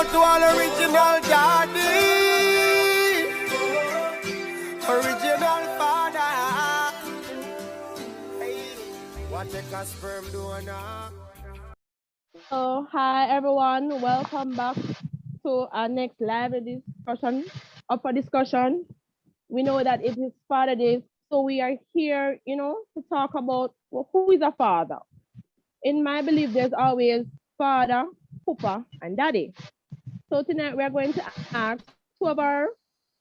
out to all original daddy, original father. Hey, what make a sperm donor? So, hi everyone, welcome back to our next live discussion, up for discussion. We know that it is Father Day, so we are here, to talk about who is a father. In my belief, there's always father, papa, and daddy. So tonight we're going to ask two of our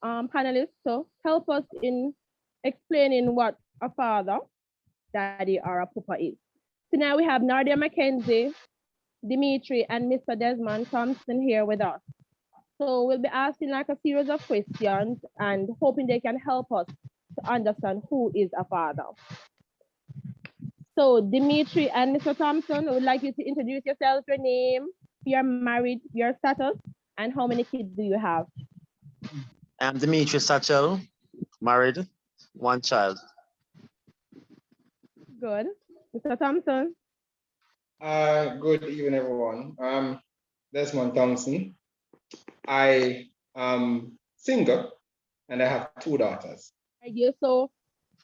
panelists to help us in explaining what a father, daddy, or a papa is. Tonight we have Nadia Mackenzie, Dimitri, and Mr. Desmond Thompson here with us. So we'll be asking like a series of questions and hoping they can help us to understand who is a father. So Dimitri and Mr. Thompson, I would like you to introduce yourself, your name, you're married, your status, and how many kids do you have? I'm Dimitri Satchel, married, one child. Good. Mr. Thompson? Good evening, everyone. Desmond Thompson. I am single and I have two daughters. So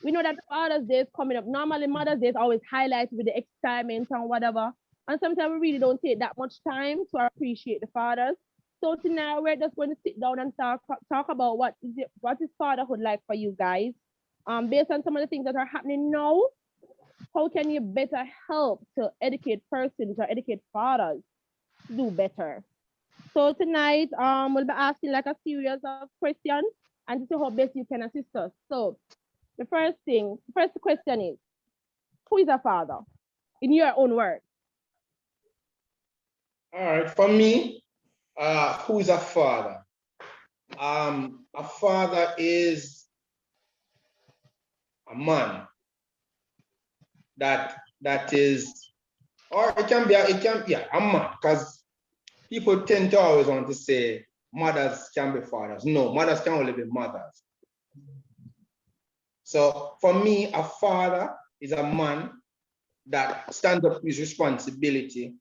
we know that Father's Day is coming up. Normally, Mother's Day is always highlighted with the excitement and whatever. And sometimes we really don't take that much time to appreciate the fathers. So tonight we're just going to sit down and talk about what is fatherhood like for you guys. Based on some of the things that are happening now, how can you better help to educate persons or educate fathers to do better? So tonight, we'll be asking like a series of questions and to see how best you can assist us. So the first question is, who is a father? In your own words. All right, for me, who is a father? A father is a man that is, or it can be a man, because people tend to always want to say mothers can be fathers. No, mothers can only be mothers. So for me, a father is a man that stands up to his responsibility,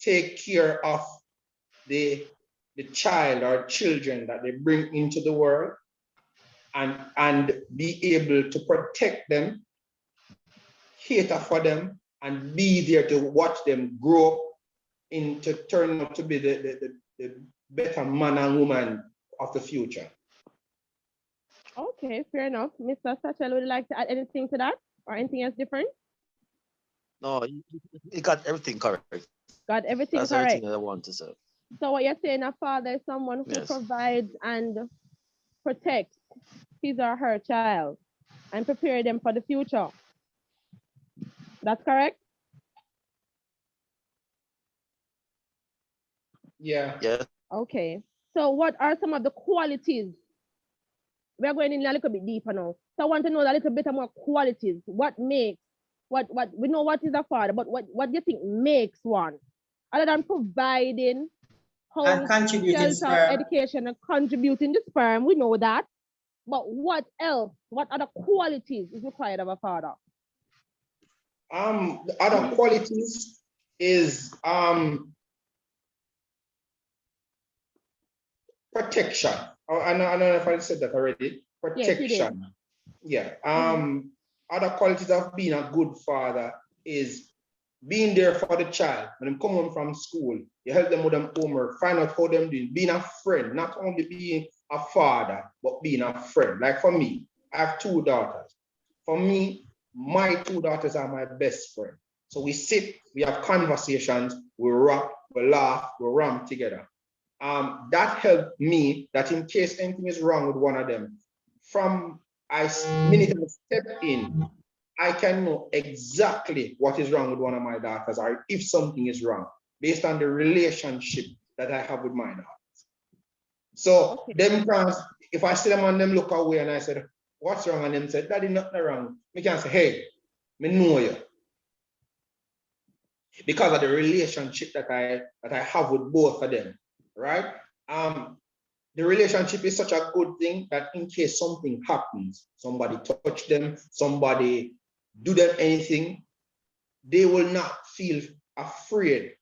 take care of the child or children that they bring into the world, and be able to protect them, cater for them, and be there to watch them grow into turn out to be the better man and woman of the future. Okay, fair enough. Mr. Satchel, would you like to add anything to that or anything else different? No, you got everything correct. Got everything That's correct. everything that I want to say. So what you're saying, a father is someone who provides and protects his or her child and prepare them for the future. That's correct? Yeah. Yeah. Okay. So what are some of the qualities? We're going in a little bit deeper now. So I want to know a little bit more qualities. What makes, what we know what is a father, but what do you think makes one? Other than providing and contributing shelter, education, and contributing the sperm, we know that. But what else? What other qualities is required of a father? The other qualities is protection. I don't know if I said that already. Protection. Yes, other qualities of being a good father is being there for the child. When they come home from school, you help them with them homework, find out how they're doing, being a friend, not only being a father, but being a friend. Like for me, I have two daughters. For me, my two daughters are my best friend. So we sit, we have conversations, we rock, we laugh, we ram together. That helped me that in case anything is wrong with one of them, from minute I step in, I can know exactly what is wrong with one of my daughters or if something is wrong based on the relationship that I have with my daughters. So them parents, if I see them and them look away and I said, what's wrong? And them said, Daddy, nothing wrong. Me can say, hey, me know you. Because of the relationship that I have with both of them, right? The relationship is such a good thing that in case something happens, somebody touch them, somebody do them anything, they will not feel afraid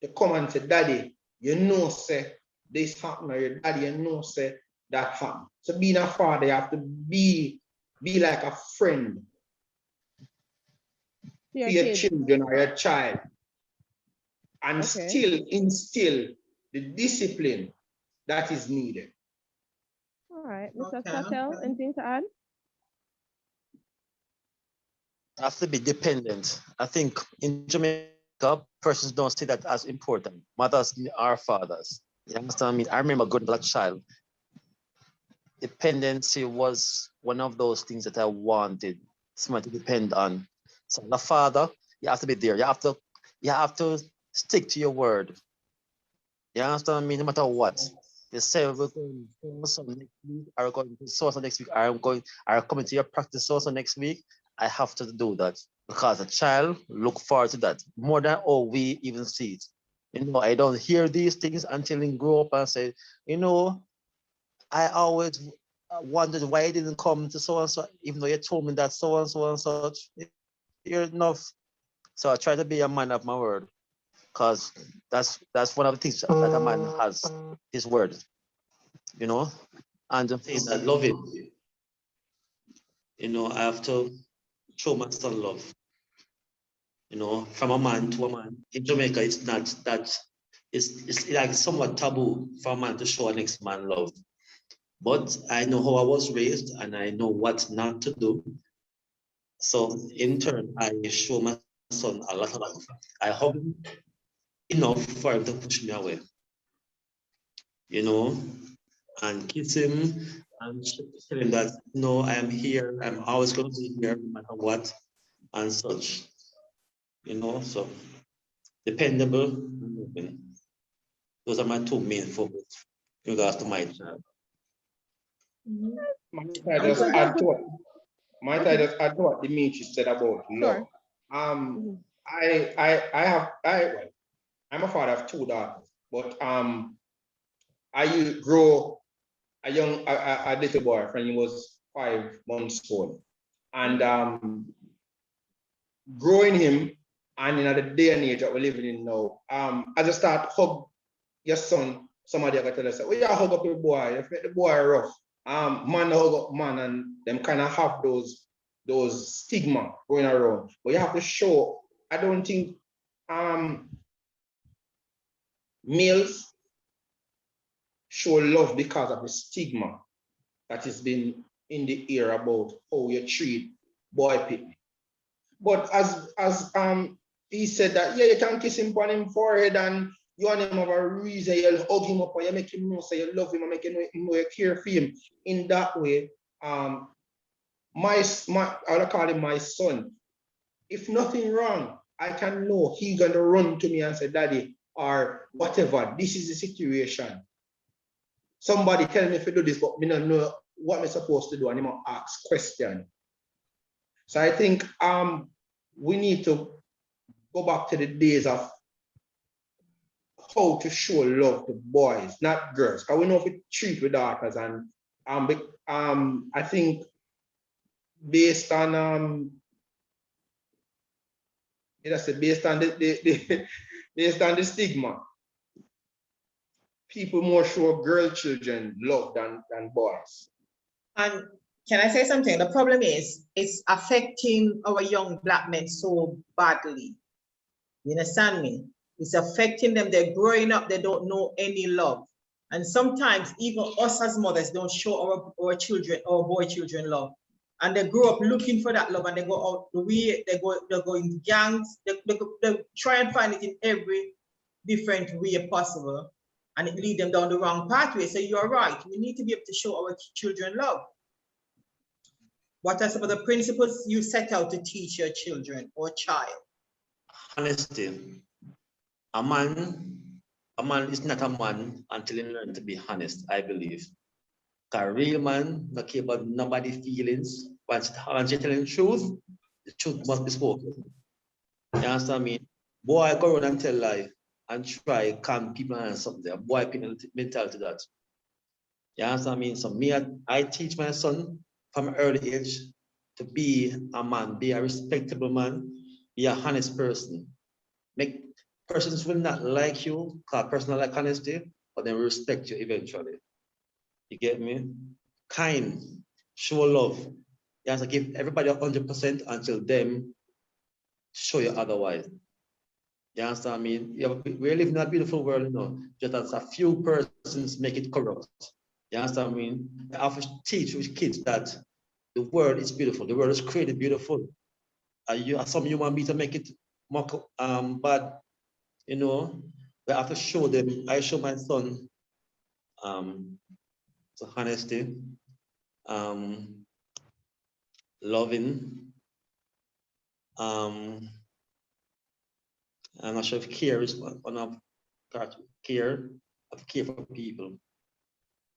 to come and say, Daddy, you know, say this happened, or your daddy, you know, say that happened. So being a father, you have to be like a friend to your children or your child, and still instill the discipline that is needed. All right, Mr. Patel, anything to add? Have to be dependent. I think in Jamaica, persons don't see that as important. Mothers are fathers. You understand me? I remember growing up as a child. Dependency was one of those things that I wanted someone to depend on. So the father, you have to be there. You have to stick to your word. You understand me? No matter what. They say we're going to so next week, are going to so next week, are coming to your practice so next week. I have to do that because a child look forward to that more than all we even see it. You know, I don't hear these things until they grow up and say, you know, I always wondered why I didn't come to so and so, even though you told me that so and so and such. You're enough. So I try to be a man of my word, because that's one of the things that a man has, his word, you know, and the things I love it. You know, I have to show my son love. You know, from a man to a man. In Jamaica, it's not that, it's like somewhat taboo for a man to show a next man love. But I know how I was raised and I know what not to do. So in turn, I show my son a lot of love. I hug him enough for him to push me away. You know, and kiss him and tell him that, no, I am here. I'm always going to be here no matter what and such. You know, so dependable and moving. Those are my two main focus in regards to my child. Might I just add to what Dimitri said about love? I'm a father of two daughters, but I grow a little boy when he was 5 months old, and growing him, and in the day and age that we're living in now, as I start hug your son, somebody got to tell us, oh yeah, hug up your boy, you make the boy rough. Man hug up man, and them kind of have those stigma going around. But you have to show, I don't think males show love because of the stigma that has been in the air about how you treat boy people. But as he said that, yeah, you can kiss him on him forehead and you and him have a reason, you'll hug him up or you make him know, so you love him and make him know you care for him. In that way, I would call him my son. If nothing wrong, I can know he's gonna run to me and say, Daddy, or whatever, this is the situation. Somebody tell me if I do this, but me don't know what I'm supposed to do, and I'm ask question. So I think we need to go back to the days of how to show love to boys, not girls. Because we know if we treat with daughters, and I think based on based on based on the stigma, people more show girl children love than boys. And can I say something? The problem is it's affecting our young black men so badly. You understand me? It's affecting them. They're growing up, they don't know any love. And sometimes even us as mothers don't show our children, our boy children love. And they grow up looking for that love, and they go out the way, they go in gangs, they try and find it in every different way possible. And it leads them down the wrong pathway. So you're right. We need to be able to show our children love. What are some of the principles you set out to teach your children or child? Honesty. A man is not a man until he learns to be honest, I believe. A real man not care about nobody's feelings. Once you're telling the truth must be spoken. You understand me? Boy, go around and tell lie and try calm people and something. Boy, people mentality that. You understand me? So I teach my son from an early age to be a man, be a respectable man, be a honest person. Persons will not like you, because personal like honesty, but they will respect you eventually. You get me? Kind, show love. You have to give everybody 100% until them show you otherwise. You understand me? We're living in a beautiful world, you know, just as a few persons make it corrupt. You understand me? I have to teach with kids that the world is beautiful. The world is created beautiful. Some human beings to make it more bad, you know. We have to show them. I show my son so honesty, loving, I'm not sure if care is one of care, of care for people.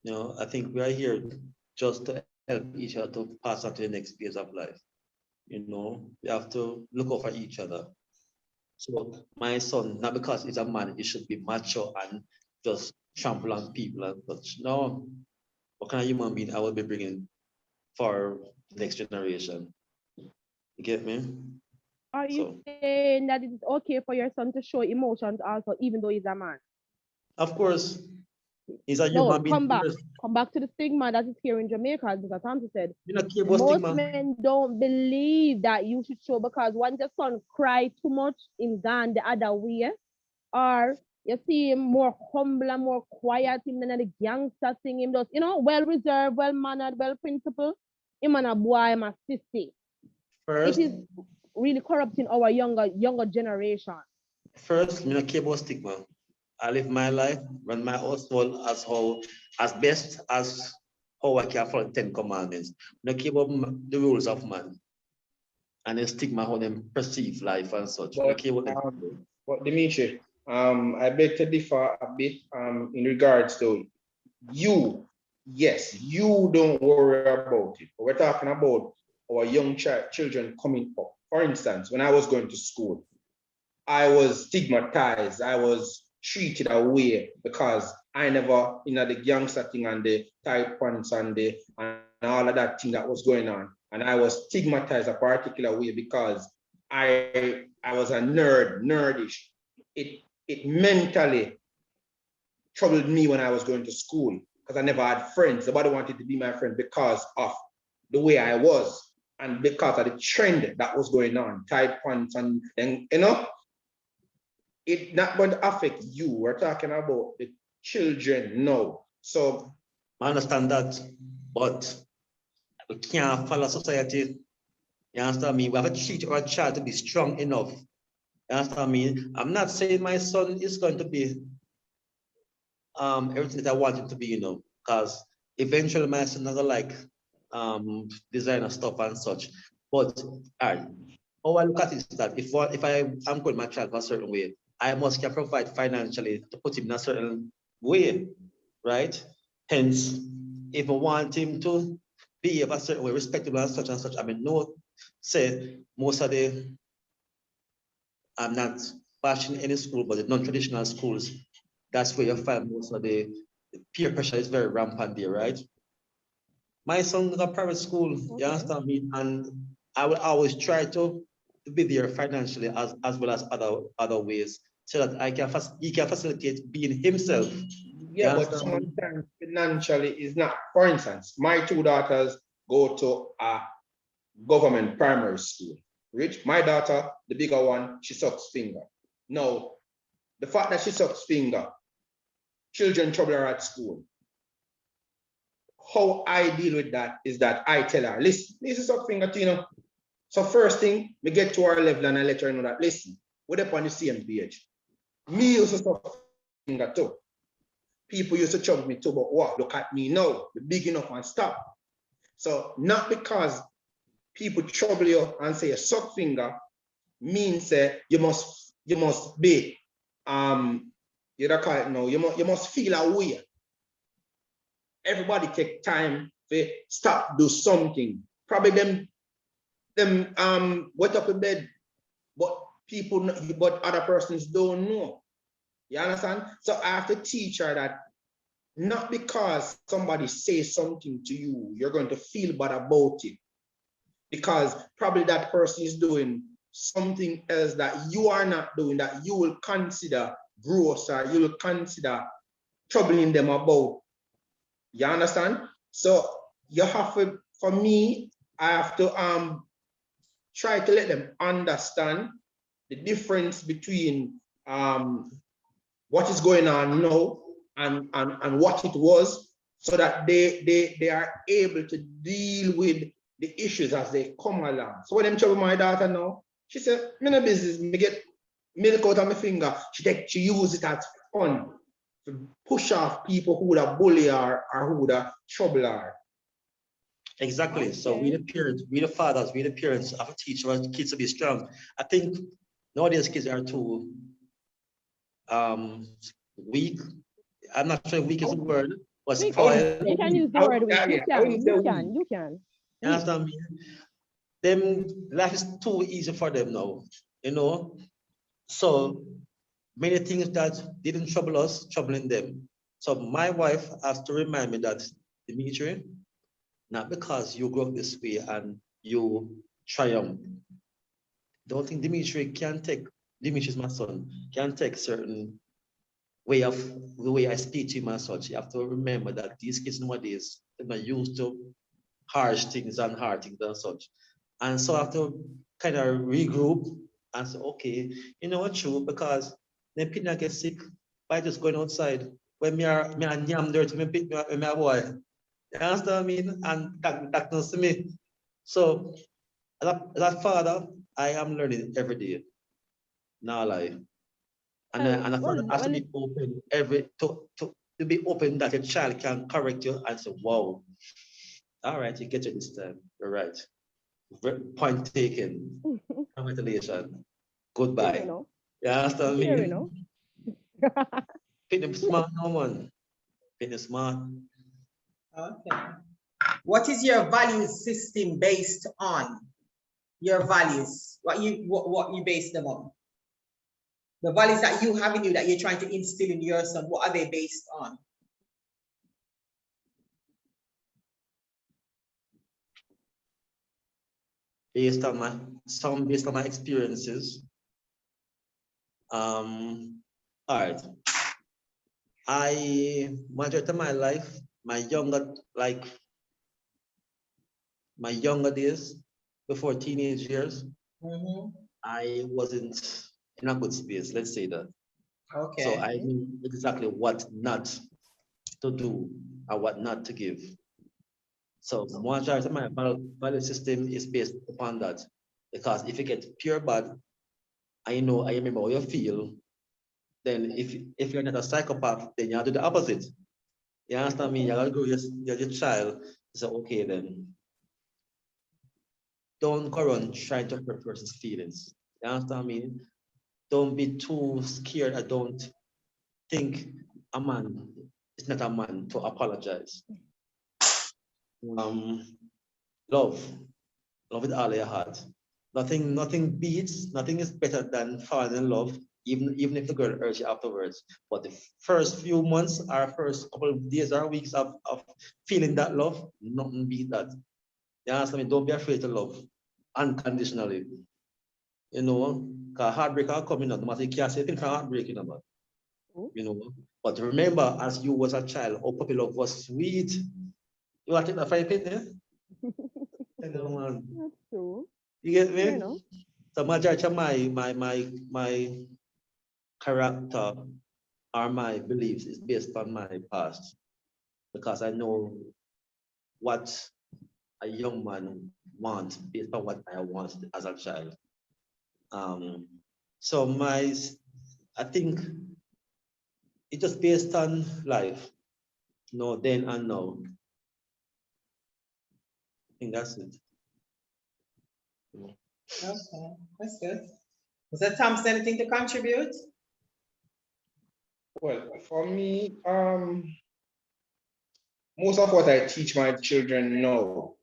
You know, I think we are here just to help each other to pass on to the next phase of life. You know, we have to look out for each other. So my son, not because he's a man, he should be macho and just trample on people and such. No, what kind of human being I will be bringing for the next generation? You get me? Are you saying that it's okay for your son to show emotions also, even though he's a man? Of course, he's a No, human being. come back to the stigma that is here in Jamaica, because Tommy said most stigma. Men don't believe that you should show, because once your son cry too much in gone the other way, or you see him more humble and more quiet, him than the gangster thing, him does, you know, well reserved, well mannered, well principled, him and a boy, him a sissy. It is really corrupting our younger generation. First, me not care about stigma. I live my life, run my household as best as how I can follow the 10 commandments. Me not care about the rules of man and the stigma how them perceive life and such. But Dimitri, I beg to differ a bit in regards to you. Yes, you don't worry about it. But we're talking about our young children coming up. For instance, when I was going to school, I was stigmatized. I was treated away because I never, you know, the gangster thing and the tight pants and all of that thing that was going on. And I was stigmatized a particular way because I was a nerdish. It mentally troubled me when I was going to school because I never had friends. Nobody wanted to be my friend because of the way I was and because of the trend that was going on, tight pants and you know, it's not going to affect you. We're talking about the children now. So I understand that, but we can't follow society. You understand me? We have to teach our child to be strong enough. You understand me? I'm not saying my son is going to be everything that I want him to be, you know, because eventually my son doesn't like designer stuff and such. But how I look at it is that if I'm going my child a certain way, I must can provide financially to put him in a certain way, right? Hence, if I want him to behave a certain way, respectable and such, I mean, no, say most of I'm not bashing any school, but the non-traditional schools, that's where you find most of the peer pressure is very rampant there, right? My son is a private school, you understand me? And I will always try to be there financially as well as other ways so that he can facilitate being himself. Yeah, but sometimes financially is not. For instance, my two daughters go to a government primary school. Rich, my daughter, the bigger one, she sucks finger. Now, the fact that she sucks finger, children trouble her at school. How I deal with that is that I tell her, listen, this is suck finger, you know. So first thing, we get to our level and I let her know that, listen, we're up on the same page. Me used to suck finger too. People used to chunk me too, but what? Look at me now, we're big enough and stop. So not because people trouble you and say a suck finger means that you must be you don't call it now, you must feel a way. Everybody take time to stop, do something. Probably them wet up in bed, but other persons don't know. You understand? So I have to teach her that not because somebody says something to you, you're going to feel bad about it. Because probably that person is doing something else that you are not doing that you will consider gross or you will consider troubling them about. You understand? So you have to, for me, I have to try to let them understand the difference between what is going on now and what it was, so that they are able to deal with the issues as they come along. So when I'm trouble my daughter now, she said, me no business, me get milk out of my finger. She use it as fun to push off people who would have bully her or who would have trouble her. Exactly. So we the parents, we the fathers, we the parents have to teach our kids to be strong. I think nowadays kids are too weak. I'm not sure weak is the word, but spoiled. You can use the word weak. You can. You understand me? Them life is too easy for them now, you know. So many things that didn't trouble us, troubling them. So my wife has to remind me that, Dimitri, not because you grew up this way and you triumph. Don't think Dimitri can take, Dimitri's my son, can take certain way of the way I speak to him and such. You have to remember that these kids nowadays, they're not used to harsh things and hard things and such. And so I have to kind of regroup and say, okay, you know what, true, because then people get sick by just going outside. When me are yam dirty, me pick me up, me a boy. You understand what I mean? And that does to me. So as a father, I am learning every day. Now lie. And a father has to be open to be open that a child can correct you and say, wow, all right, you get it this time. You're right. Point taken. Congratulations. Goodbye. You understand me? Pick them smart, no one. Pick them smart. Okay. What is your value system based on? Your values, what you base them on? The values that you have in you that you're trying to instill in your son, what are they based on? Based on my experiences. All right. Majority of my life, my younger days, before teenage years, I wasn't in a good space, let's say that. Okay. So I knew exactly what not to do and what not to give. So majority of my value system is based upon that. Because if you get pure bad, I remember how you feel, then if you're not a psychopath, then you have to do the opposite. You understand me? You gotta go your child. So okay then. Don't go around trying to hurt person's feelings. You understand me? Don't be too scared. I don't think a man is not a man to apologize. Love with all your heart. Nothing beats, nothing is better than falling in love, even if the girl hurts you afterwards. But the first few months or first couple of days or weeks of feeling that love, nothing beats that. You understand me? Don't be afraid to love unconditionally. You know, because heartbreak are coming up. No matter you can't say things are heartbreaking about. You know, but remember, as you was a child, how puppy love was sweet. You want to take that fire pin there? That's true. You get me? So majority of my character or my beliefs is based on my past, because I know what a young man wants based on what I wanted as a child. So I think it's just based on life, then and now. I think that's it. Okay, that's good. Was that Thompson anything to contribute? Well, for me, most of what I teach my children now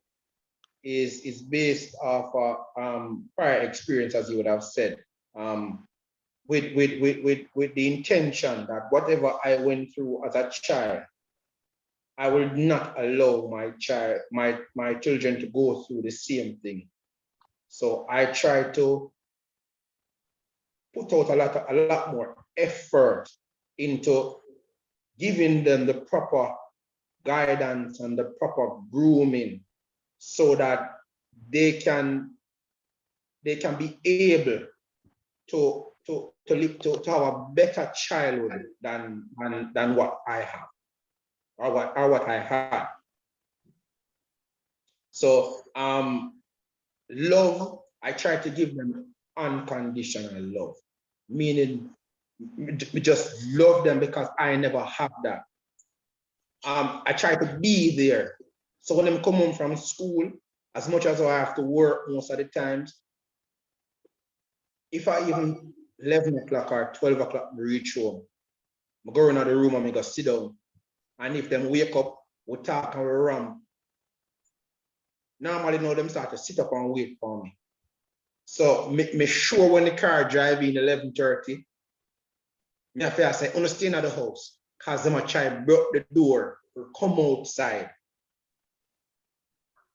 is based off prior experience, as you would have said, with the intention that whatever I went through as a child, I will not allow my children to go through the same thing. So I try to put out a lot more effort into giving them the proper guidance and the proper grooming so that they can be able to have a better childhood than what I have or what I had. So love, I try to give them unconditional love, meaning we just love them because I never have that. I try to be there. So when I come home from school, as much as I have to work most of the times, if I even 11 o'clock or 12 o'clock reach home, I go into the room and I go sit down. And if them wake up, we talk and we ram. Normally now them start to sit up and wait for me. So me sure when the car drive in 11:30, me have to say, understand at the house, because them a try broke the door or come outside.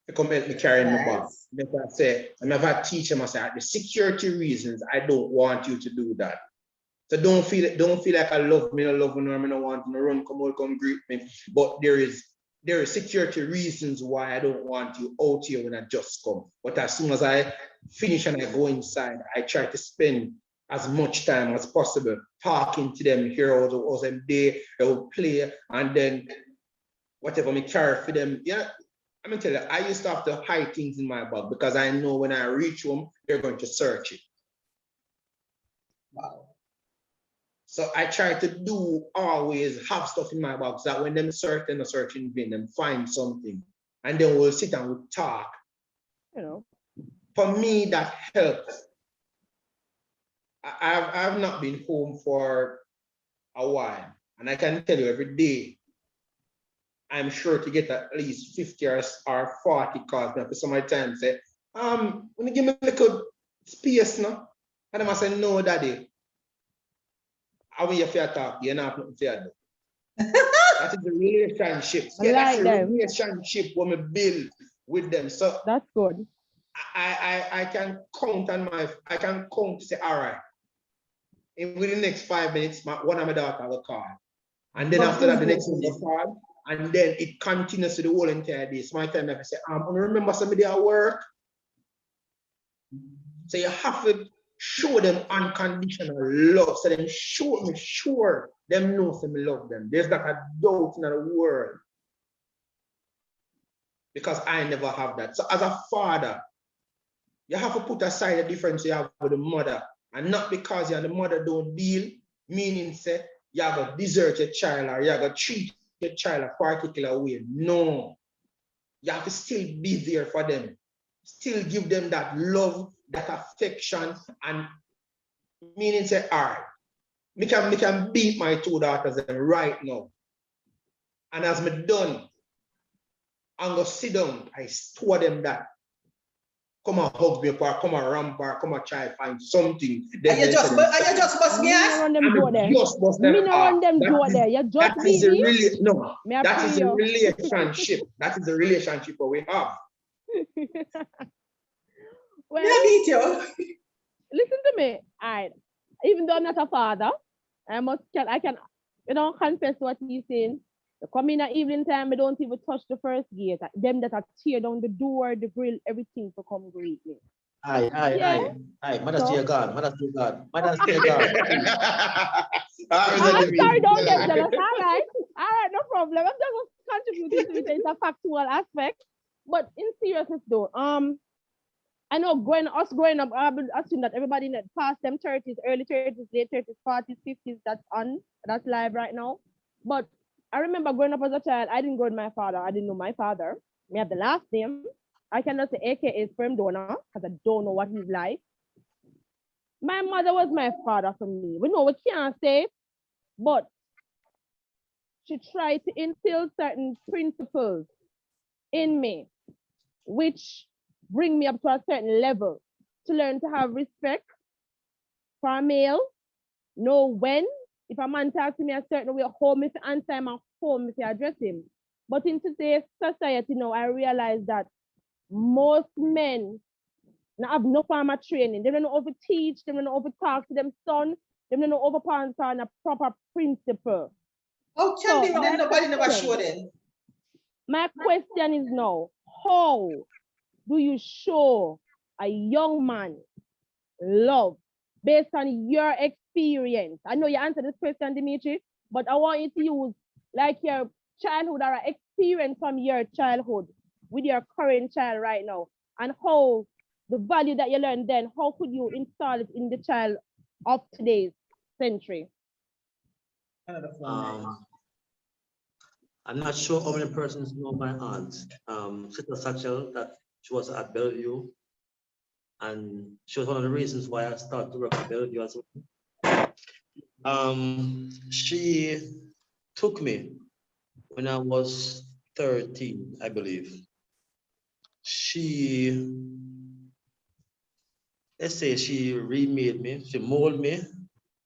They come help me carry my bag. Then I say, I never teach them, I say, the security reasons, I don't want you to do that. So don't feel like I love me, I love me, I don't want to run, come out, come greet me. But there is security reasons why I don't want you out here when I just come. But as soon as I finish and I go inside, I try to spend as much time as possible talking to them, hear how them they will play, and then whatever me carry for them. Yeah, I'm gonna tell you, I used to have to hide things in my bag because I know when I reach home, they're going to search it. Wow. So I try to always have stuff in my box that when them search, they're not searching in vain, them find something. And then we'll sit and we'll talk. You know, for me, that helps. I've not been home for a while. And I can tell you every day, I'm sure to get at least 50 or 40 calls. Now, for some of the time say, when you give me a little space now, and I must say, no, daddy. I want you to talk, you're not nothing to do. That is the relationship. Yeah, that's the relationship when we build with them. So that's good. I can count to say, all right. Within the next 5 minutes, one of my daughter will call. And then after that, the next one will call. And then it continues to the whole entire day. So my time I say, I remember somebody at work. So you have to show them unconditional love. So them sure them know some love them. There's not a doubt in the world. Because I never have that. So as a father, you have to put aside the difference you have with the mother. And not because you and the mother don't deal, meaning say you have to desert your child or you have to treat your child a particular way. No. You have to still be there for them. Still give them that love, that affection, and meaning say, all right, me can beat my two daughters right now. And as me done, I'm gonna sit down, I store them that. Come and hug me, or come and ramp, or come and try find something. Then you just bust me ass? Just bust them ass. That is the relationship. That is the relationship that we have. Well, listen to me. Even though I'm not a father, I can confess what he's saying. You come in at evening time, I don't even touch the first gate. Them that are tear down the door, the grill, everything to come greet me. Aye. Mother still gone. Mother still gone. I'm sorry, don't get jealous. All right, no problem. I'm just contributing to it. It's a factual aspect. But in seriousness though, I know growing up, I would assume that everybody that past them 30s, early 30s, late 30s, 40s, 50s, that's live right now. But I remember growing up as a child, I didn't go with my father. I didn't know my father. We have the last name. I cannot say AKA sperm donor because I don't know what he's like. My mother was my father for me. We can't say, but she tried to instill certain principles in me, which bring me up to a certain level to learn to have respect for a male, know when. If a man talks to me a certain way, home if I answer him, home if I address him. But in today's society now, I realize that most men Not have no formal training. They don't know how to teach, they don't know how to talk to them son, they don't know how to parent on a proper principle. How can they when nobody never show them? My question is now, how do you show a young man love based on your experience? I know you answered this question, Dimitri, but I want you to use like your childhood or experience from your childhood with your current child right now, and how the value that you learned then, how could you install it in the child of today's century? I'm not sure how many persons know my aunt, Sister Satchel, that she was at Bellevue. And she was one of the reasons why I started to work at Bellevue as well. She took me when I was 13, I believe. Let's say she remade me, she molded me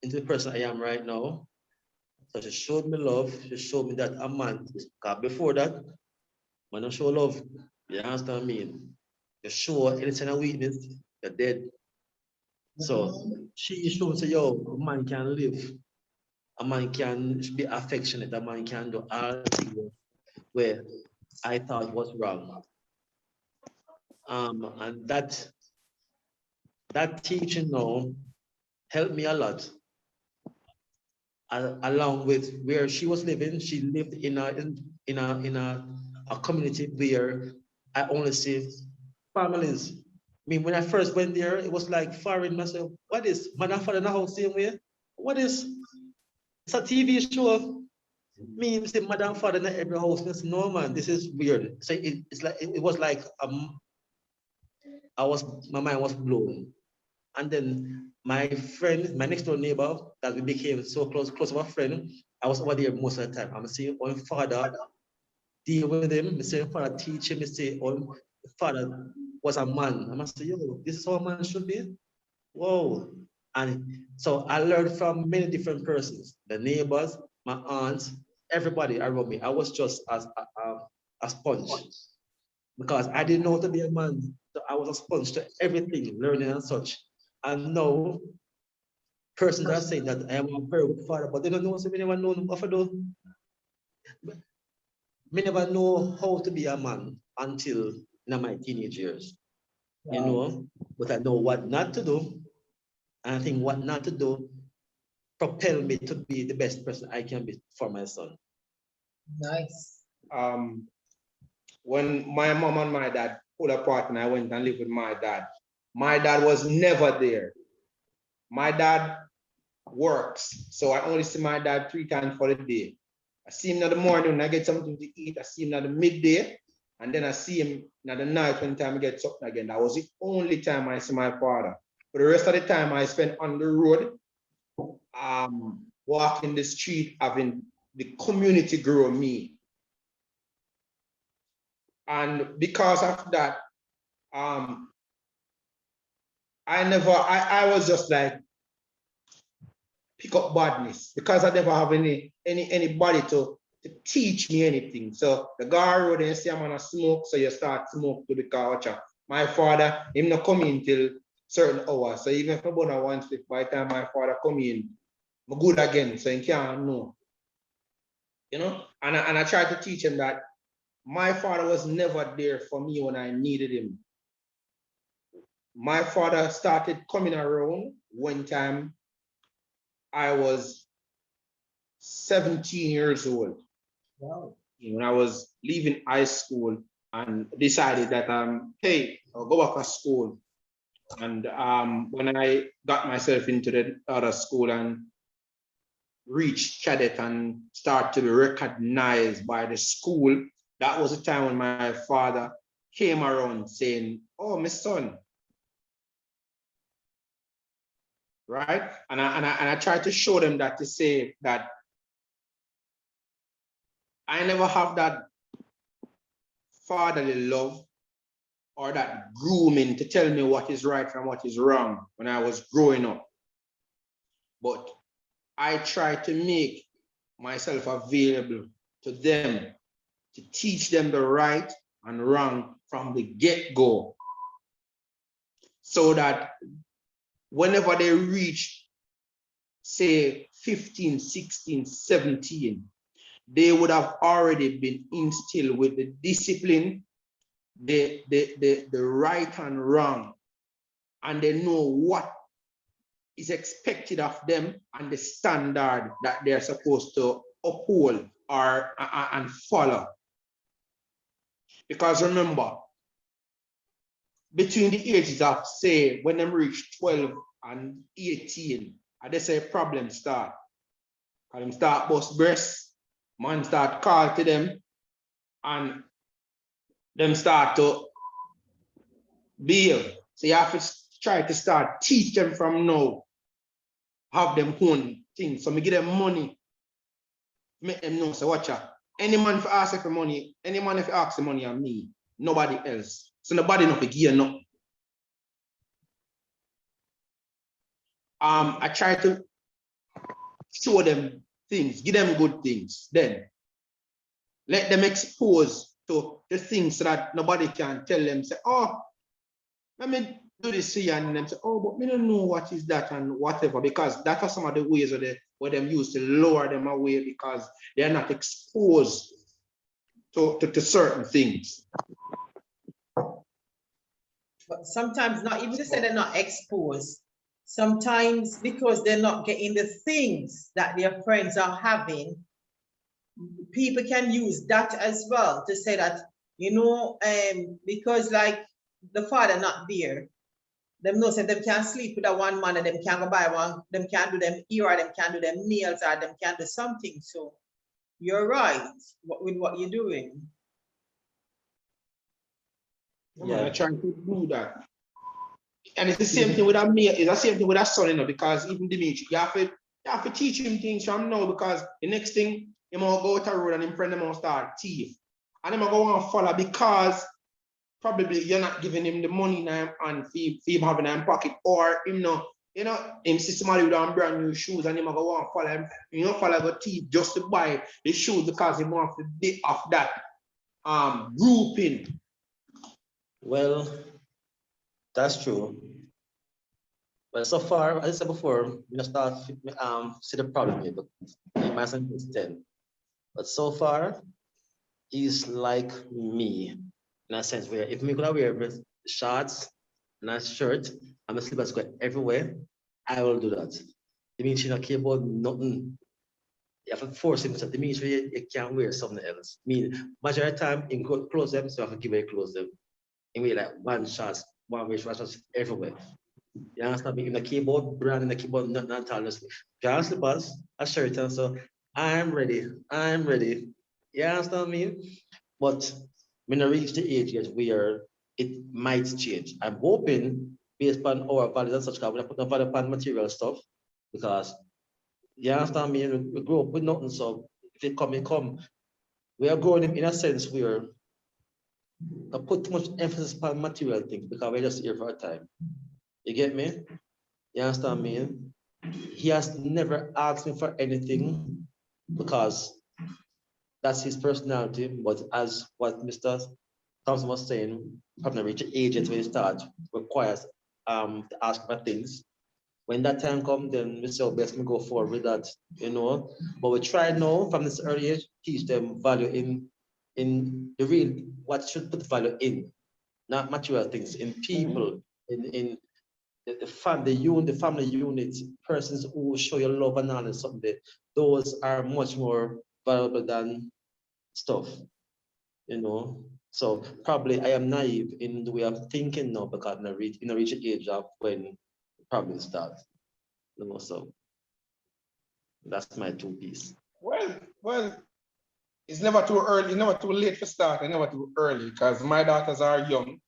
into the person I am right now. So she showed me love, she showed me that a man, because before that, when I show love, you understand what I mean? You show any kind of weakness, you're dead. So she showed me, yo, a man can live, a man can be affectionate, a man can do all things where I thought was wrong. And that teaching now helped me a lot. Along with where she was living, she lived in a community where I only see families. I mean, when I first went there, it was like foreign. Myself, what is mother and father in the house same way? What is it's a TV show? Me, say mother and father in every house. That's no man. This is weird. So it's like it was like my mind was blown. And then my friend, my next door neighbor, that we became so close of a friend, I was over there most of the time. I'm saying, oh, father, deal with him. I say, father, teach him. I say, oh, father was a man. I must say, yo, this is how a man should be. Whoa. And so I learned from many different persons, the neighbors, my aunts, everybody around me. I was just as a sponge because I didn't know how to be a man. So I was a sponge to everything, learning and such. And now, persons are saying that I am a very good father, but they don't know, so we never know what to do. We never know how to be a man until in my teenage years, you know, but I know what not to do. And I think what not to do propel me to be the best person I can be for my son. Nice. When my mom and my dad pulled apart and I went and lived with my dad was never there. My dad works, so I only see my dad 3 times for the day. I see him in the morning when I get something to eat. I see him in the midday, and then I see him in the night when time I get something again. That was the only time I see my father. For the rest of the time I spent on the road, walking the street, having the community grow me. And because of that, I was just like, pick up badness because I never have anybody to teach me anything. So the guy road and see I'm on a smoke, so you start smoke to the couch. My father, him not come in till certain hours. So even if I burn a one split, by the time my father come in, I'm good again. So he can't know. You know? And I try to teach him that my father was never there for me when I needed him. My father started coming around one time I was 17 years old. Wow. When I was leaving high school and decided that hey, I'll go back to school. And when I got myself into the other school and reached cadet and start to be recognized by the school, that was the time when my father came around saying, oh, my son. Right? And I tried to show them that, to say that I never have that fatherly love or that grooming to tell me what is right and what is wrong when I was growing up. But I tried to make myself available to them, to teach them the right and wrong from the get-go. so that whenever they reach, say, 15, 16, 17, they would have already been instilled with the discipline, the right and wrong, and they know what is expected of them and the standard that they're supposed to uphold or and follow. Because remember, between the ages of, say, when them reach 12 and 18, and they say problems start. And them start bust breasts, man start call to them, and them start to behave. So you have to try to start teach them from now, have them own things. So me give them money, make them know, so watch out. Any man if ask for money, any man if ask for money on me, nobody else. So nobody not give you nothing. I try to show them things, give them good things, then let them expose to the things so that nobody can tell them, say, oh, let me do this here, and then say, oh, but we don't know what is that and whatever, because that are some of the ways where them used to lure them away because they are not exposed to certain things. But sometimes not even to say they're not exposed. Sometimes because they're not getting the things that their friends are having, people can use that as well to say that, you know, because like the father not there, them know say them can't sleep with a one man and them can't go buy one, them can't do them ear or them can't do them nails or them can't do something. So you're right with what you're doing. Yeah, I'm trying to do that. And it's the same thing with a male, it's the same thing with a son, you know, because even Dimitri, you have to teach him things from now, because the next thing, he might go out the road and him friend them start thief. And he might go and follow because probably you're not giving him the money now and him having in pocket, or him no, you know, him see somebody with on brand new shoes and he might go and follow him, you know, follow the thief just to buy the shoes because he wants to be off that grouping. Well, that's true. But so far, as I said before, we just start see the problem here, but my son is 10. But so far, he's like me in a sense where if me gonna wear shorts and a shirt and my slippers go everywhere, I will do that. It means you don't care about nothing. You have to force him to. It means you can't wear something else. I mean, majority of the time, in clothes them, so I have to give away clothes them. And we like one shorts, one way shorts everywhere. You understand me? In the keyboard, brand in the keyboard, not honestly. Just slippers, a shirt, and so I'm ready. I'm ready. You understand me? But when I reach the age yet where it might change, I'm hoping based on our values and such, we're going to put a value upon material stuff because you understand me? We grow up with nothing, so if it come, it come. We are growing in a sense where I put too much emphasis on material things because we're just here for a time. You get me? You understand me? He has never asked me for anything because that's his personality. But as what Mr. Thompson was saying, probably reach age when you start requires to ask for things. When that time comes, then we say, best we go forward with that, you know. But we try now from this early age, teach them value in the real what should put value in, not material things, in people, in the family units, persons who show your love and all something. Those are much more valuable than stuff, you know. So probably I am naive in the way of thinking now because in a reach age of when problems start. You know, so that's my 2 piece. Well, it's never too early, never too late for start, and never too early because my daughters are young.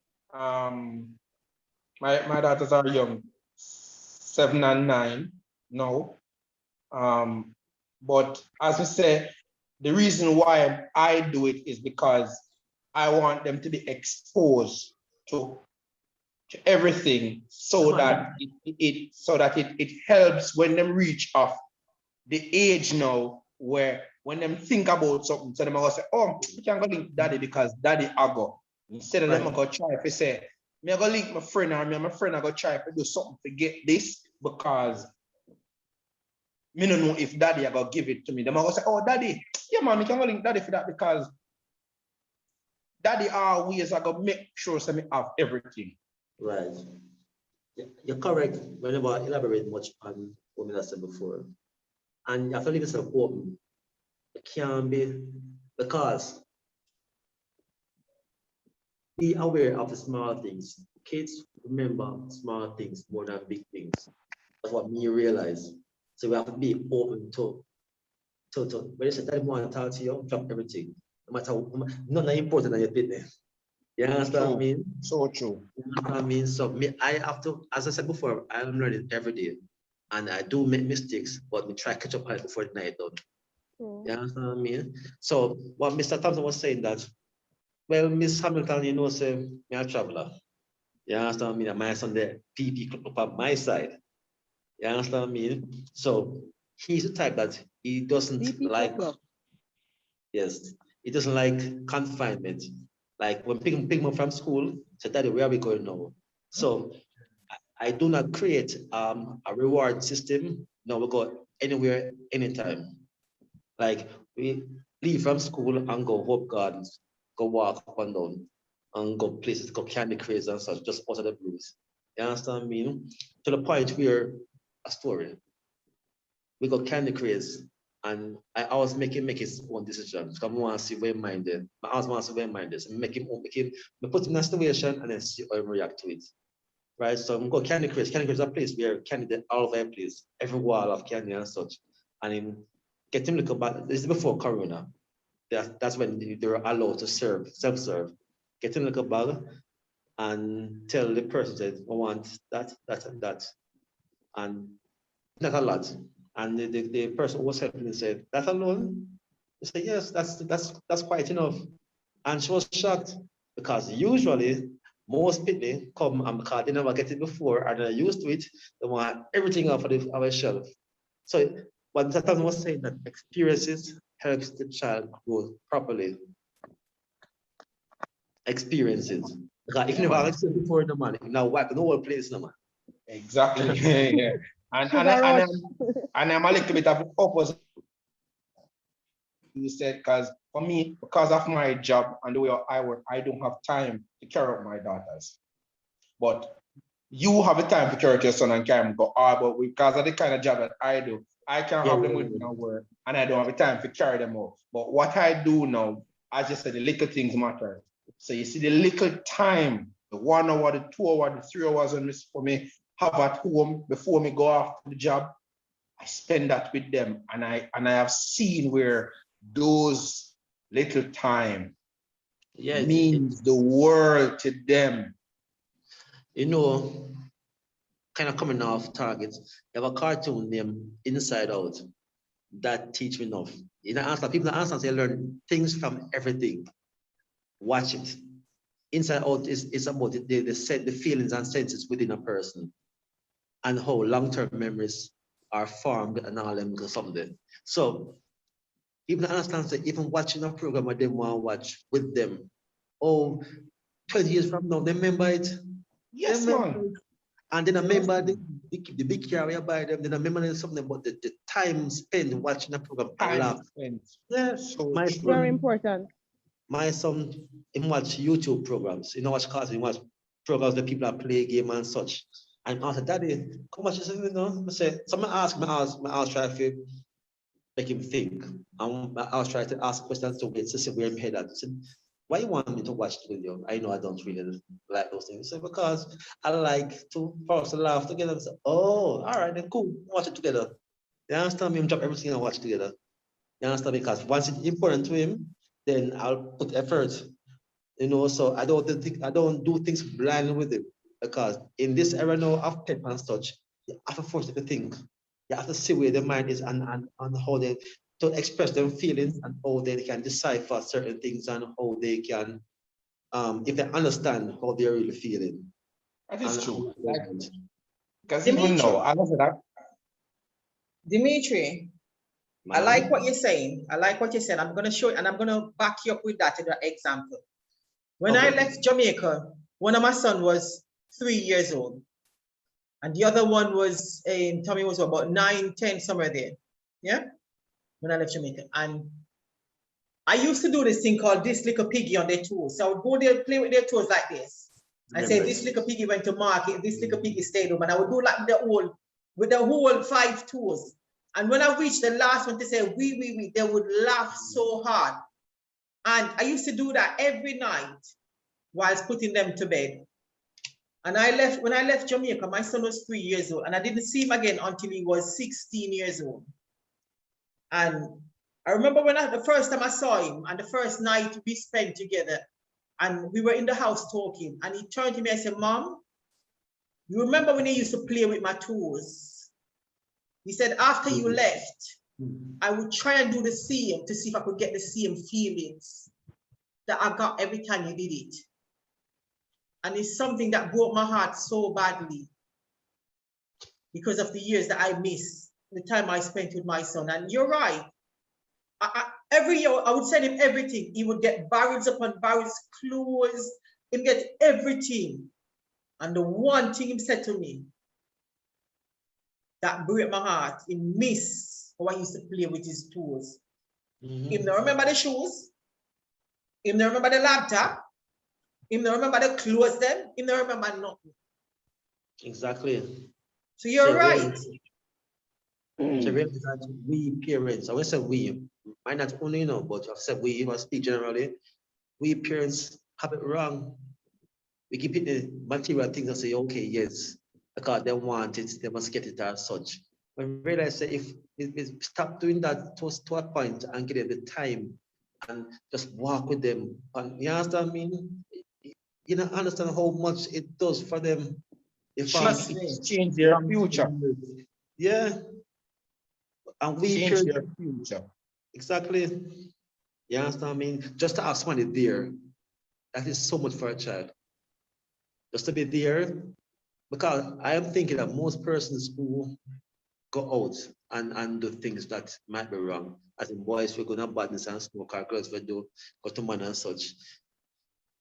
My daughters are young, 7 and 9 now. But as I say, the reason why I do it is because I want them to be exposed to everything so that it helps when them reach of the age now where when them think about something, so them go say, oh, we can go link daddy because daddy I go. Instead of them go try to say, me I go link my friend and me and my friend I go try to do something to get this because me don't know if daddy I go give it to me. Them I go say, oh daddy, yeah man, me can go link daddy for that because daddy always I go make sure so me have everything. Right. You're correct. Whenever I elaborate much on what I said before. And you have to leave yourself open. It can be because be aware of the small things. Kids remember small things more than big things. That's what me realize. So we have to be open to when you say that want to talk to you, drop everything. No matter none are important than your business. You understand what I mean? So true. You know what I mean? So me, I have to, as I said before, I'm learning every day. And I do make mistakes, but we try to catch up on it before the night done. You understand what I mean? So what Mr. Thompson was saying that, well, Miss Hamilton, you know, say me a traveler. You understand what I mean? And my son there, PP up on my side. You understand what I mean? So he's the type that he doesn't like, yes, he doesn't like confinement. Like when pick him up from school, say, Daddy, where are we going now? So I do not create a reward system. No, we go anywhere, anytime. Like we leave from school and go Hope Gardens, go walk up and down, and go places, go candy craze and such, just out of the blues. You understand what I mean? To the point where a story. We go candy craze, and I always make him his own decisions. Because I want to see where mind is. I always want to see where mind is. Make him, put him in a situation and then see how he react to it. Right? So I'm go candy craze. Candy craze is a place where candy all over the place, every wall of candy and such. And him get him look about this is before Corona. That's when they were allowed to serve, self-serve. Get him look a bag and tell the person that I want that, and that. And not a lot. And the person who was helping said, that alone? He said, yes, that's quite enough. And she was shocked because usually most people come and because they never get it before and they're used to it, they want everything off of our shelf. So what Mr. Thompson was saying that experiences helps the child grow properly. Experiences. Because if you never experienced before, no man, now wipe the whole place, no man. Exactly. Yeah. And I'm a little bit of opposite. You said because for me, because of my job and the way I work, I don't have time to care of my daughters. But you have the time to care of your son and carry him go. But because of the kind of job that I do, I can have them with me at work and I don't have the time to carry them off. But what I do now, as you said, the little things matter. So you see the little time, the 1 hour, the 2 hour, the 3 hours for me have at home before me go off to the job, I spend that with them. And I have seen where those little time means the world to them. You know, kind of coming off target, you have a cartoon named Inside Out that teach me enough. You know, people answer, they learn things from everything. Watch it. Inside Out is about the feelings and senses within a person and how long-term memories are formed and all them someday. So even understand that even watching a program where they want to watch with them, 20 years from now, they remember it. Yes, man. And then I remember the big car we buy them, then I remember something about the time spent watching a program and laugh. Yes, so very important. My son, he watch YouTube programs, watch cartoons, he watch programs that people are play game and such. And I said, Daddy, come watch this, I say, someone ask, try to make him think. I was trying to ask questions to wait to see where I'm headed at. I said, why you want me to watch the video? I know I don't really like those things. So because I like for us to laugh together. I said, oh, all right, then cool, watch it together. You understand me? I'm drop everything and watch together. You understand? Because once it's important to him, then I'll put effort. So I don't do things blindly with him. Because in this era now of pep and such, you have to force them to think. You have to see where their mind is and how they to express their feelings and how they can decipher certain things and how they can, if they understand how they're really feeling. That is true. Because even though I love that. Dimitri, I like what you're saying. I like what you said. I'm going to show you, and I'm going to back you up with that in an example. When I left Jamaica, One of my son was 3 years old. And the other one was, Tommy was about 9, 10, somewhere there. Yeah? When I left Jamaica. And I used to do this thing called this little piggy on their toes. So I would go there, play with their toes like this. And say, this little piggy went to market, this little piggy stayed home. And I would do like with the whole 5 toes. And when I reached the last one to say, we, they would laugh so hard. And I used to do that every night whilst putting them to bed. And when I left Jamaica, my son was 3 years old, and I didn't see him again until he was 16 years old. And I remember when the first time I saw him, and the first night we spent together, and we were in the house talking, and he turned to me and said, Mom, you remember when you used to play with my toes? He said, after you left, I would try and do the same to see if I could get the same feelings that I got every time you did it. And it's something that broke my heart so badly because of the years that I missed, the time I spent with my son. And you're right. Every year, I would send him everything. He would get barrels upon barrels, clothes, he'd get everything. And the one thing he said to me that broke my heart, he missed how I used to play with his toes. He don't remember the shoes. He don't remember the laptop. He don't remember the clothes then. He don't remember nothing. Exactly. So you're right. We parents, I will say we, might not only, you know, but I've said we must speak generally. We parents have it wrong. We keep it the material things and say, okay, yes, because they want it, they must get it as such. When we realize that if stop doing that to a point and give them the time and just walk with them, and you understand what I mean? You don't understand how much it does for them. If change their future. Yeah. And we change their future. Exactly. You understand what I mean? Just to have somebody there, that is so much for a child. Just to be there, because I am thinking that most persons who go out and do things that might be wrong, as in boys who go to badness and smoke, or girls who do go to man and such.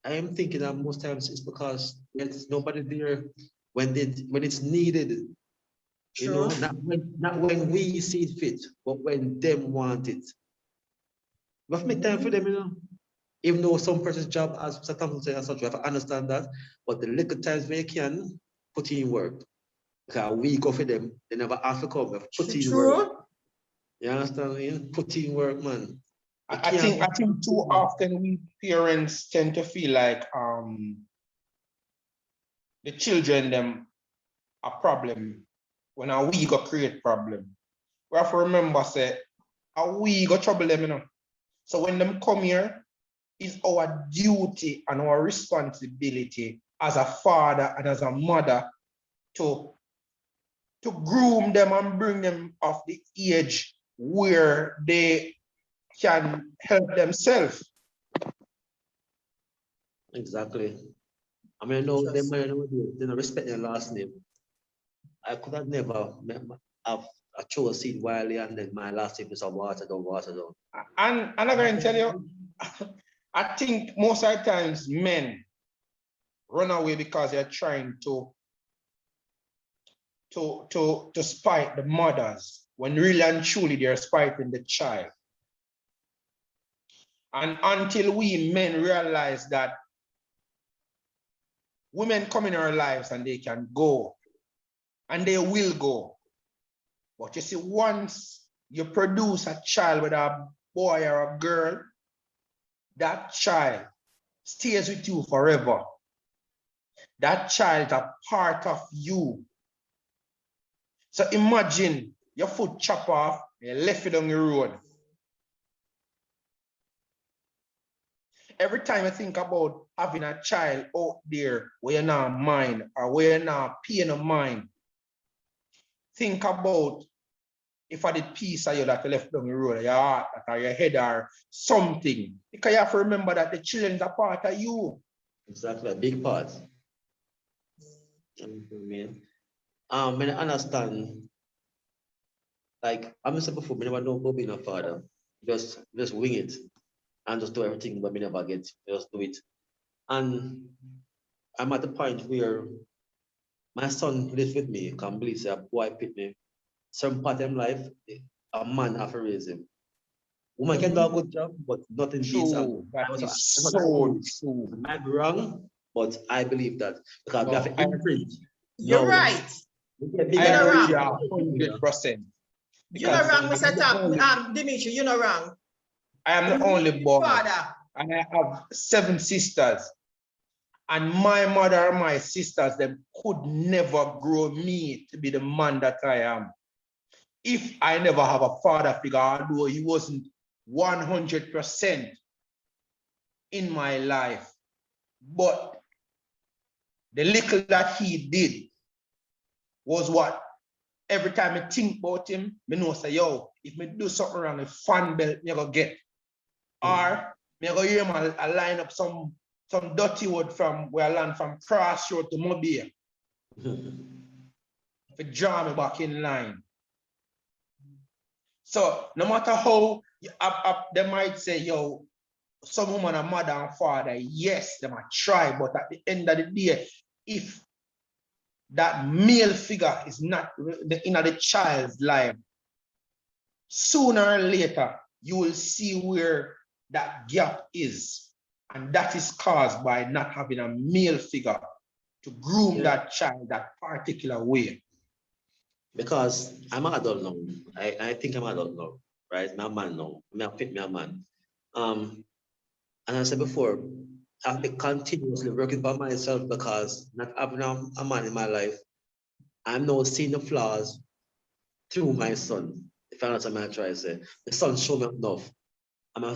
I am thinking that most times it's because there's nobody there when it's needed. You know, not when we see it fit, but when them want it. We have to make time for them, you know. Even though some person's job, as Mr. Thompson said, and such, we have to understand that. But the little times we can put in work. Because we go for them, they never ask to come. We have to put in work. You understand me? Put in work, man. I think too often we parents tend to feel like the children them a problem when we go create problem. We have to remember say we go trouble them, you know. So when them come here, it's our duty and our responsibility as a father and as a mother to groom them and bring them of the age where they can help themselves. Exactly. I mean, I know they might know they don't respect their last name. I could have never have a chose seed Wiley and then my last name is a water down. And I'm going to tell you, I think most of the times men run away because they're trying to spite the mothers when really and truly they're spiting the child. And until we men realize that women come in our lives and they can go and they will go. But you see, once you produce a child with a boy or a girl, that child stays with you forever. That child is a part of you. So imagine your foot chop off, you left it on the road. Every time you think about having a child out there where you're not mind or where you're not paying no mind, think about if I did piece of you that you left down the road, your heart or your head or something. Because you have to remember that the children are part of you. Exactly, a big part. I understand. Like I said before, we never know about being a father. Just wing it and just do everything, but we never get. Just do it. And I'm at the point where my son lives with me, can believe say, boy, pick me. Some part of life, a man have to raise him. Woman can do a good job, but nothing beats a True. man. That is That's what I so believe. true. I might be wrong, but I believe that because we have No, to imprint. You're No, right. we get I bigger You're not than agree with wrong. you 100%. You're not Because wrong, I Mr. am the Dimitri, you're not wrong. I am The the only boy, father. and I have 7 sisters. And my mother and my sisters, they could never grow me to be the man that I am. If I never have a father figure, although he wasn't 100% in my life, but the little that he did was what every time I think about him, I know say, yo, if me do something wrong, a fan belt me go get. Or me go hear him a line up some dirty word from where I land from Crossroad to Mobile. To draw me back in line. So no matter how they might say, yo, some woman are mother and father, yes, they might try, but at the end of the day, if that male figure is not in the child's life, sooner or later, you will see where that gap is. And that is caused by not having a male figure to groom that child that particular way. Because I'm an adult now. I think I'm an adult now, right? I'm a man now. I'm a man. And I said before, I've been continuously working by myself because not having a man in my life, I'm now seeing the flaws through my son. If I understand what I try to say, the son showed me enough. I'm a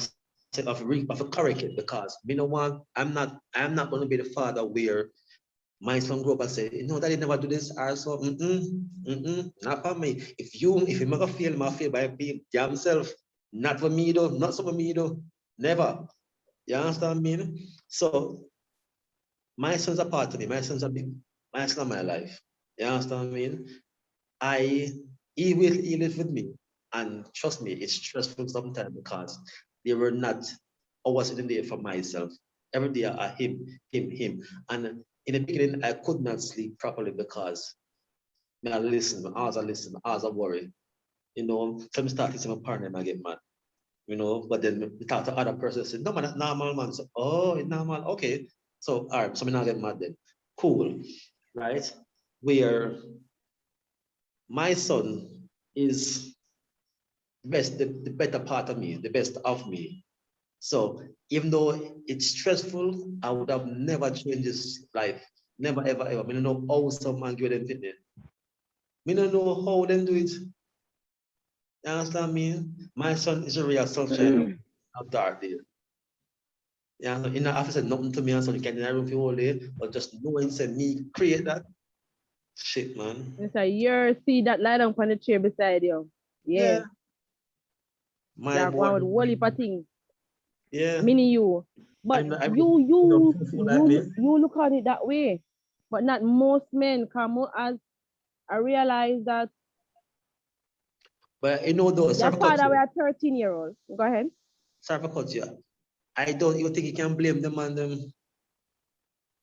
of correct it because you know what, I'm not going to be the father where my son grow up and say, you know, daddy never do this also. Not for me. If he make a feel, my feel by being damn self. Not for me though, not so for me though. Never. You understand me? So my son's a part of me. My son's my son my life. You understand me? He live with me. And trust me, it's stressful sometimes because they were not always in the day for myself. Every day I him. And in the beginning, I could not sleep properly because I listen, I worry. You know, some start to see my partner and I get mad. You know, but then we talk to other person say, no man, that's normal man. So, oh, it's normal, okay. So all right, so we not get mad then. Cool, right? Where my son is the better part of me, the best of me. So even though it's stressful, I would have never changed his life. Never, ever, ever. I don't know how some man give them fitness. I don't know how them do it. You understand me? My son is a real sunshine of dark day. Yeah, in the office said nothing to me and so you can in a room for all day, but just knowing said me create that. Shit, man. It's a year see that lie down on the chair beside you. Yeah. My You're boy. going with whole heap of things. Yeah. Mini you. But you look at it that way. But not most men come out as I realize that But you know those your father were a 13-year-old. Go ahead. sorry for cut you. I don't even think you can blame them on them.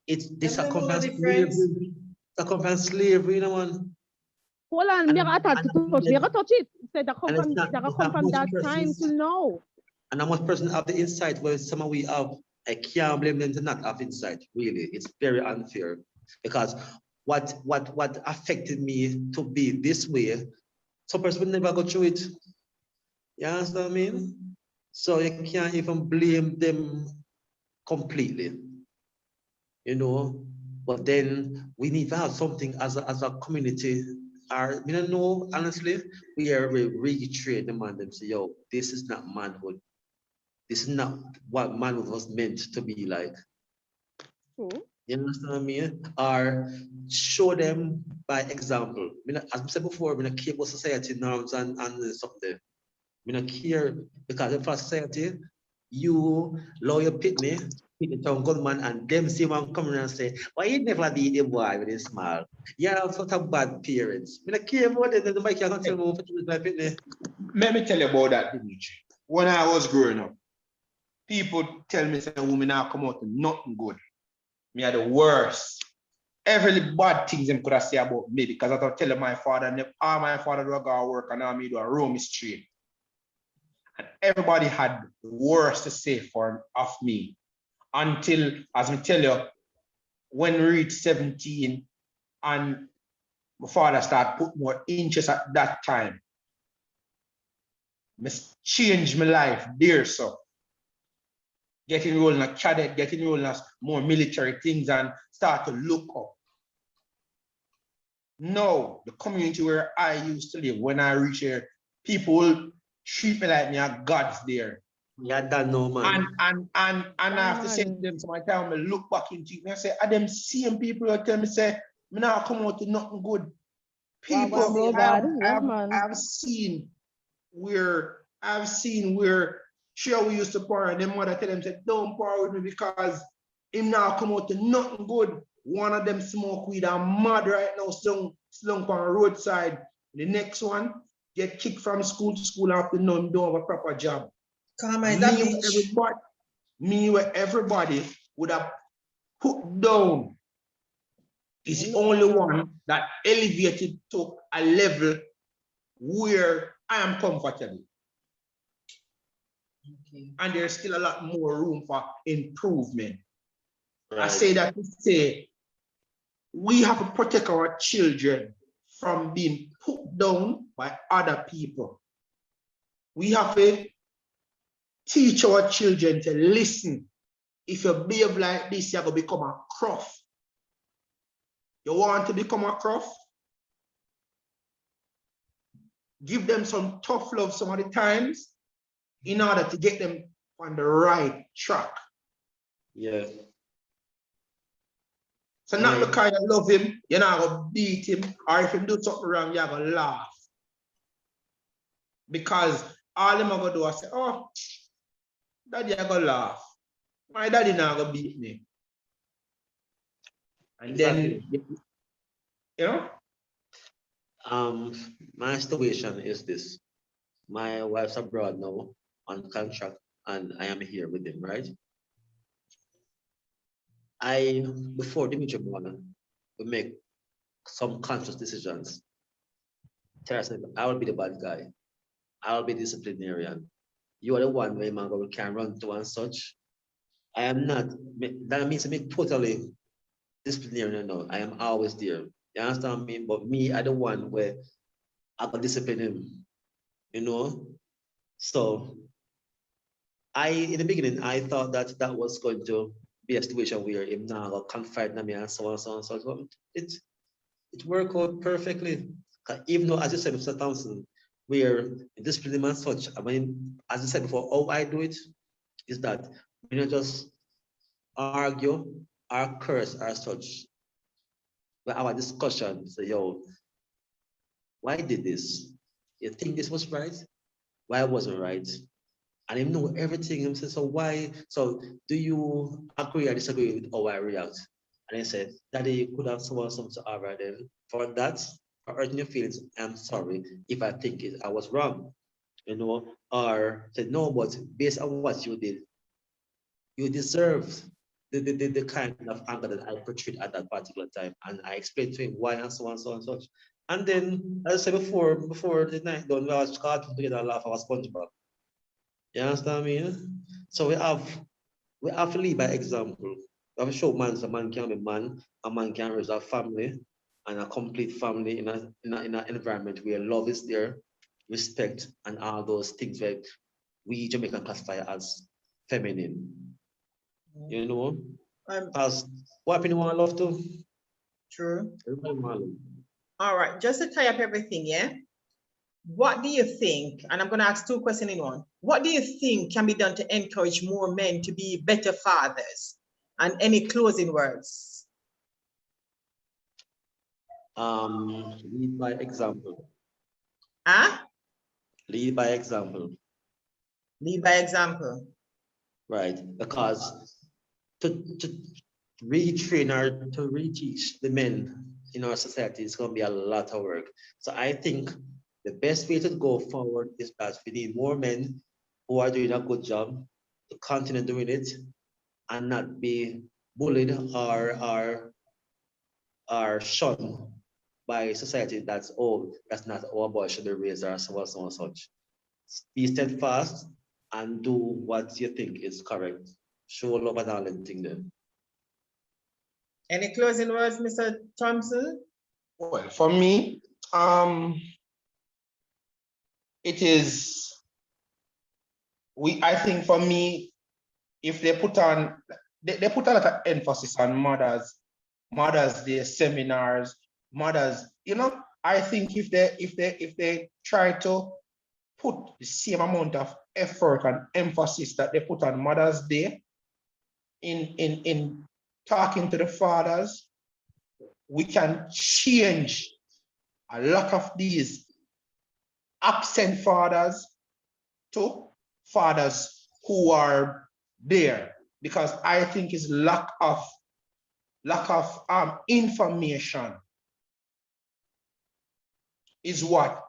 It's this Doesn't know the circumstance difference. slavery. Circumstance slavery, you know, man. Hold on, me got to touch. Me got touch it. Said that come from that time to now. And how much person have the insight where some of we have, I can't blame them to not have insight, really. It's very unfair. Because what affected me to be this way, some person will never go through it. You understand what I mean? So you can't even blame them completely. You know, but then we need to have something as a community. We don't know, honestly, we retrain the man them say, yo, this is not manhood. This is not what manhood was meant to be like. You understand what I mean? Or show them by example. As I said before, we don't care about society norms and something. We don't care because in society, you lawyer pitney, the town gunman, and them see one coming and say, why you never did a boy when he's small? Yeah, sort of bad parents. We don't care about it, then the mic can't tell me what pitney. Let me tell you about that, Dimitri. When I was growing up, people tell me that women now come out with nothing good. Me are the worst. Every bad things them could have say about me because I thought tell my father, and all my father do go work and all me do a roam street. And everybody had the worst to say of me until, as I tell you, when we reached 17 and my father started put more interest at that time. I changed my life there, so getting enrolled in a cadet, getting enrolled in more military things and start to look up. No, the community where I used to live, when I reach here, people will treat me like me are gods there. Yeah, that no man. And I have to say to them sometimes, I look back into it and I say, are them same people who tell me say, me not come out to nothing good. People I've seen where sure we used to pour and them mother tell them say, don't pour with me because him now come out to nothing good. One of them smoke weed and mad right now, slung on the roadside. The next one get kicked from school to school after none don't have a proper job. Me where everybody would have put down is the only one that elevated to a level where I am comfortable. Okay. And there's still a lot more room for improvement. Right. I say that to say we have to protect our children from being put down by other people. We have to teach our children to listen. If you behave like this, you're going to become a croft. You want to become a croft? Give them some tough love some of the times in order to get them on the right track. Yeah. So not because you love him, you're not going to beat him, or if he do something wrong, you're going to laugh. Because all them are going to do is say, oh, daddy, I'm going to laugh. My daddy not going to beat me. And then, you know? My situation is this. My wife's abroad now on contract, and I am here with him, right? Before Dimitri born, we make some conscious decisions. Tell us, I will be the bad guy. I'll be disciplinarian. You are the one where man can run to and such. I am not. That means I'm totally disciplinarian now. I am always there. You understand me? But me, I the one where I can discipline him. You know? So in the beginning, I thought that that was going to be a situation where him now got confide in me and so on and so on and so on. It worked out perfectly. Even though, as you said, Mr. Thompson, where discipline him and such, I mean, as I said before, how I do it is that we don't just argue or curse or such. We have a discussion, say, yo, why did this? You think this was right? Why wasn't right? And him know everything. Him say, so why? So do you agree or disagree with how I react? And he said, Daddy, you could have someone something to over then. For that, for hurting your feelings, I'm sorry if I think I was wrong. You know, or said, no, but based on what you did, you deserve the kind of anger that I portrayed at that particular time. And I explained to him why and so on, so on, such. And then, as I said before the night done, we was caught together and laugh our SpongeBob. You understand me? So we have to lead by example. We have to show a man can be man, a man can raise a family and a complete family in an environment where love is there, respect, and all those things that we Jamaican classify as feminine. You know? Because what happened want love to? True. All right, just to tie up everything, yeah? What do you think, and I'm going to ask two questions in one. What do you think can be done to encourage more men to be better fathers? And any closing words? Lead by example. Huh? Lead by example. Lead by example. Right, because to retrain or to reteach the men in our society is going to be a lot of work. So I think the best way to go forward is that we need more men who are doing a good job to continue doing it and not be bullied or shunned by society, that's not our boy should be raised or so and such. Be steadfast and do what you think is correct. Show love and all thing then. Any closing words, Mr. Thompson? Well, for me, it is, I think for me, if they put on, they put a lot of emphasis on Mother's Day seminars, mothers, I think if they try to put the same amount of effort and emphasis that they put on Mother's Day in talking to the fathers, we can change a lot of these absent fathers to fathers who are there, because I think it's lack of information is what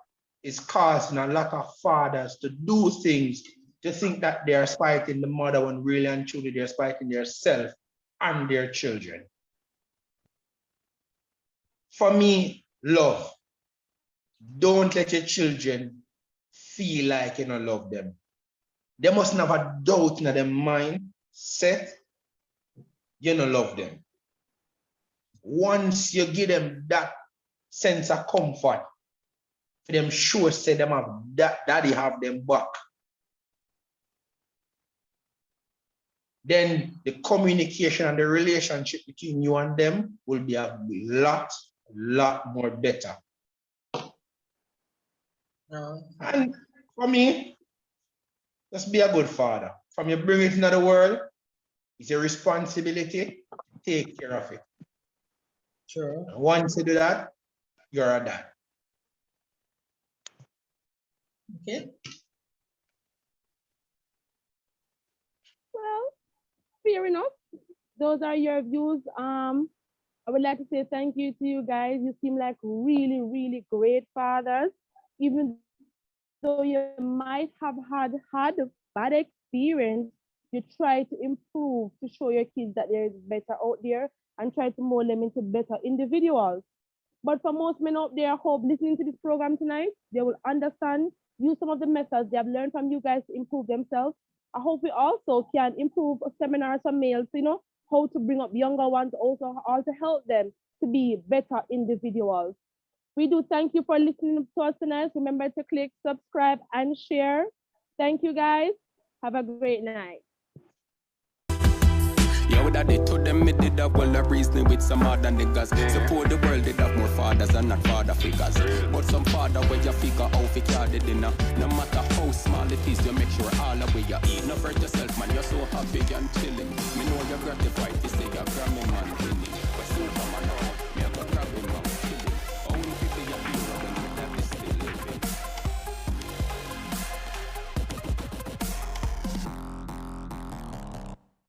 is causing a lot of fathers to do things, to think that they are spiting the mother when really and truly they're spiting themselves and their children. For me, love. Don't let your children feel like you don't love them. They must have a doubt in their mind set, you don't love them. Once you give them that sense of comfort, for them sure say them have that daddy have them back, then the communication and the relationship between you and them will be a lot more better. And for me, just be a good father. From you bring it into the world, it's your responsibility. Take care of it. Sure. And once you do that, you're a dad. Okay. Well, fair enough. Those are your views. I would like to say thank you to you guys. You seem like really, really great fathers, even though you might have had a bad experience. You try to improve to show your kids that there is better out there and try to mold them into better individuals. But for most men out there, I hope listening to this program tonight, they will understand, use some of the methods they have learned from you guys to improve themselves. I hope we also can improve seminars for males, how to bring up younger ones, also how to help them to be better individuals. We do thank you for listening to us tonight. Remember to click subscribe and share. Thank you guys. Have a great night. Yeah, what I did to them, it did have well of reasoning with some other niggas. Support the world, did have more fathers and not father figures. But some father where you figure out if you're the dinner. No matter how small it is, you make sure all the way you eat. No hurt yourself, man, you're so happy and chilling. Me know you're gratified to say you're Grammy man winning. But so come on.